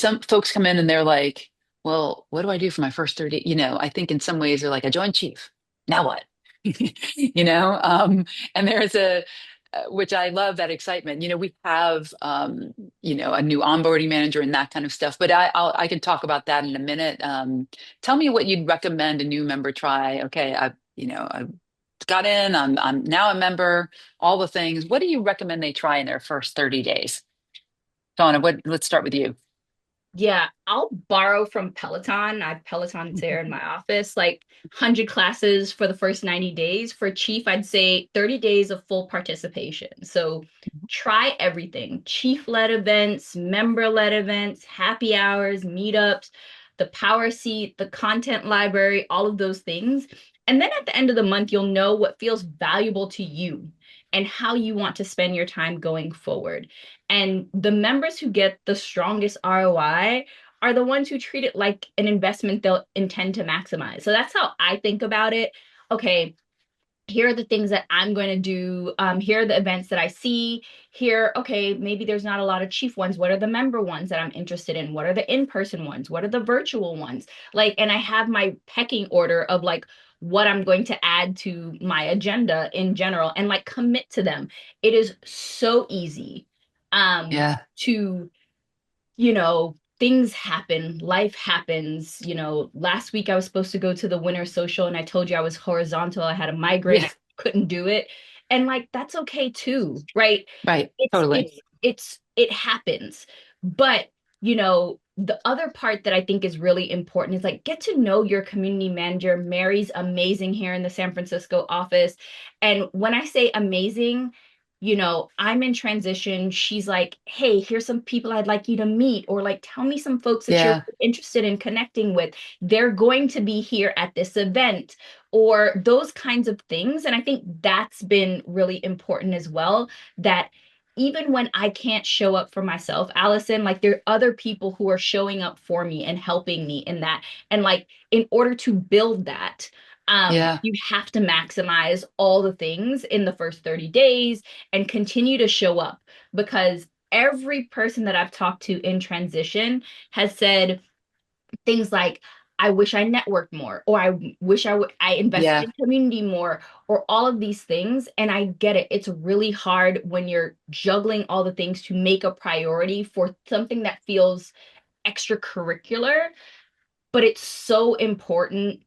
some folks come in and they're like, well, what do I do for my first 30? I think in some ways they're like, I joined Chief. Now what? You know, and there's which I love that excitement. We have, a new onboarding manager and that kind of stuff, but I can talk about that in a minute. Tell me what you'd recommend a new member try. Okay. I got in, I'm now a member, all the things. What do you recommend they try in their first 30 days? Shauna, let's start with you. Yeah, I'll borrow from Peloton. I have Peloton there in my office, like 100 classes for the first 90 days. For Chief, I'd say 30 days of full participation. So try everything, Chief-led events, member-led events, happy hours, meetups, the power seat, the content library, all of those things. And then at the end of the month, you'll know what feels valuable to you and how you want to spend your time going forward. And the members who get the strongest ROI are the ones who treat it like an investment they'll intend to maximize. So that's how I think about it. Okay, here are the things that I'm going to do. Here are the events that I see. Here, okay, maybe there's not a lot of chief ones. What are the member ones that I'm interested in? What are the in-person ones? What are the virtual ones? Like, and I have my pecking order of like what I'm going to add to my agenda in general and like commit to them. It is so easy Yeah. to, things happen, life happens. Last week I was supposed to go to the winter social and I told you I was horizontal. I had a migraine, Yeah. I couldn't do it. And like that's okay too, right? Right. It's Totally. it's it happens. But, the other part that I think is really important is like get to know your community manager. Mary's amazing here in the San Francisco office. And when I say amazing, I'm in transition. She's like, hey, here's some people I'd like you to meet, or like, tell me some folks that you're Yeah. interested in connecting with. They're going to be here at this event, or those kinds of things. And I think that's been really important as well. That even when I can't show up for myself, Allison, like there are other people who are showing up for me and helping me in that. And like, in order to build that, Yeah. you have to maximize all the things in the first 30 days and continue to show up because every person that I've talked to in transition has said things like, I wish I networked more, or I wish I invested Yeah. in community more, or all of these things. And I get it. It's really hard when you're juggling all the things to make a priority for something that feels extracurricular, but it's so important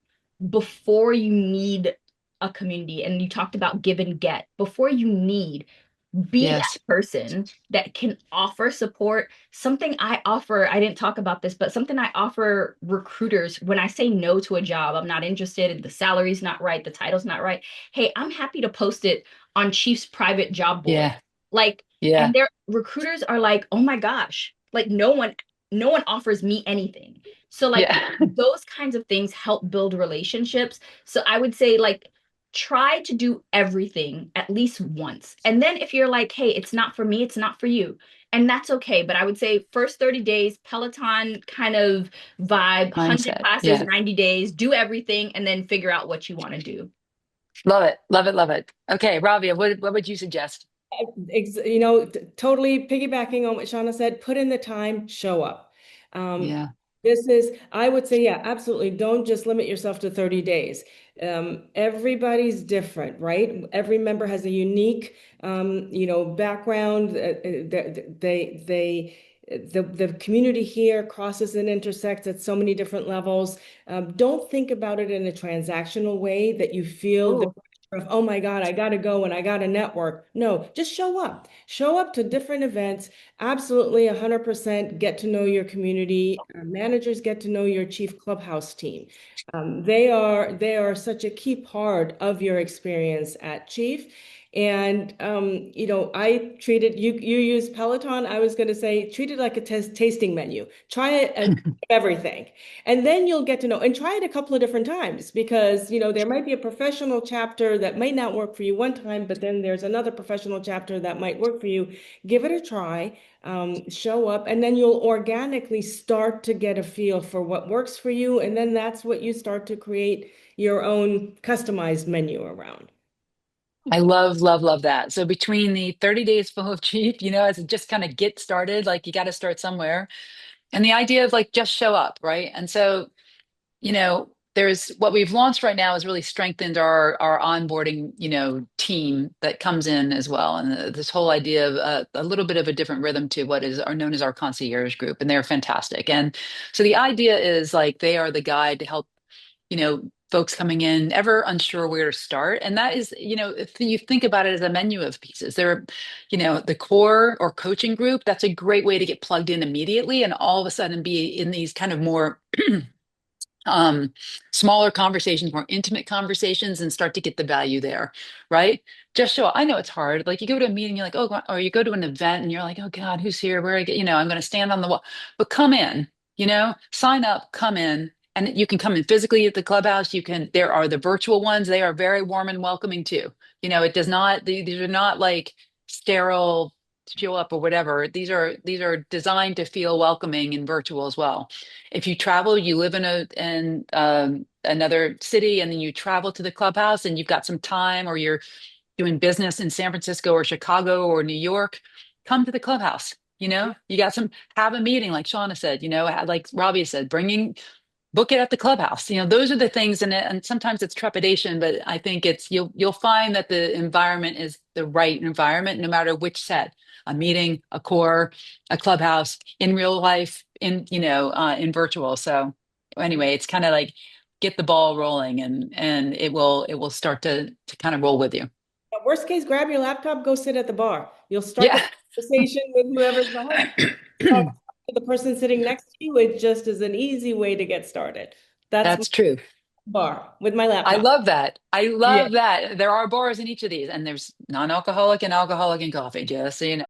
before you need a community. And you talked about give and get. Before you need, be Yes. that person that can offer support. Something I offer, I didn't talk about this, but something I offer recruiters when I say no to a job, I'm not interested, the salary's not right, the title's not right. Hey, I'm happy to post it on Chief's private job board. Yeah. Like, and Yeah. their recruiters are like, oh my gosh, like no one offers me anything. So like Yeah. those kinds of things help build relationships. So I would say like try to do everything at least once. And then if you're like, hey, it's not for me, it's not for you. And that's okay. But I would say first 30 days, Peloton kind of vibe, 100 Mindset. classes, Yeah. 90 days, do everything, and then figure out what you want to do. Love it. Love it. Love it. Okay, Rabia, what would you suggest? Totally piggybacking on what Shauna said, put in the time, show up. Um, Yeah. I would say, yeah, absolutely. Don't just limit yourself to 30 days. Everybody's different, right? Every member has a unique, background. The community here crosses and intersects at so many different levels. Don't think about it in a transactional way that you feel the Ooh. pressure of, oh my God, I got to go and I got to network. No, just show up. Show up to different events. Absolutely 100% get to know your community. Managers get to know your chief clubhouse team. They are such a key part of your experience at Chief. And I treated you use Peloton. I was going to say treat it like a tasting menu. Try it and everything. And then you'll get to know and try it a couple of different times because there might be a professional chapter that might not work for you one time, but then there's another professional chapter that might work for you. Give it a try, show up, and then you'll organically start to get a feel for what works for you. And then that's what you start to create your own customized menu around. I love, love, love that. So between the 30 days full of chief, as it just kind of get started, like you got to start somewhere. And the idea of like just show up, right? And so, there's what we've launched right now has really strengthened our onboarding, team that comes in as well. And this whole idea of a little bit of a different rhythm to what is are known as our concierge group, and they're fantastic. And so the idea is like they are the guide to help, folks coming in ever unsure where to start. And that is, if you think about it as a menu of pieces, there, the core or coaching group, that's a great way to get plugged in immediately and all of a sudden be in these kind of more um smaller conversations, more intimate conversations, and start to get the value there, right? Just show up. I know it's hard. Like you go to a meeting, you're like, oh, or you go to an event and you're like, oh God, who's here? Where I get, I'm going to stand on the wall. But come in, sign up, come in. And you can come in physically at the clubhouse. There are the virtual ones. They are very warm and welcoming too. It does not, these are not like sterile show up or whatever. These are designed to feel welcoming in virtual as well. If you travel, you live in another city, and then you travel to the clubhouse, and you've got some time, or you're doing business in San Francisco or Chicago or New York, come to the clubhouse. You got some have a meeting, like Shauna said. Like Rabia said, bringing book it at the clubhouse. Those are the things, and sometimes it's trepidation, but I think you'll find that the environment is the right environment, no matter which set, a meeting, a core, a clubhouse, in real life, in virtual. So anyway, it's kind of like get the ball rolling, and it will start to kind of roll with you. Worst case, grab your laptop, go sit at the bar. You'll start the Yeah. conversation with whoever's the host. Talk to the person sitting next to you. It just is an easy way to get started. That's my That's true. bar with my I laptop. love that. I Yeah. love that. There are bars in each of these, and there's non-alcoholic and alcoholic and coffee, just so you know.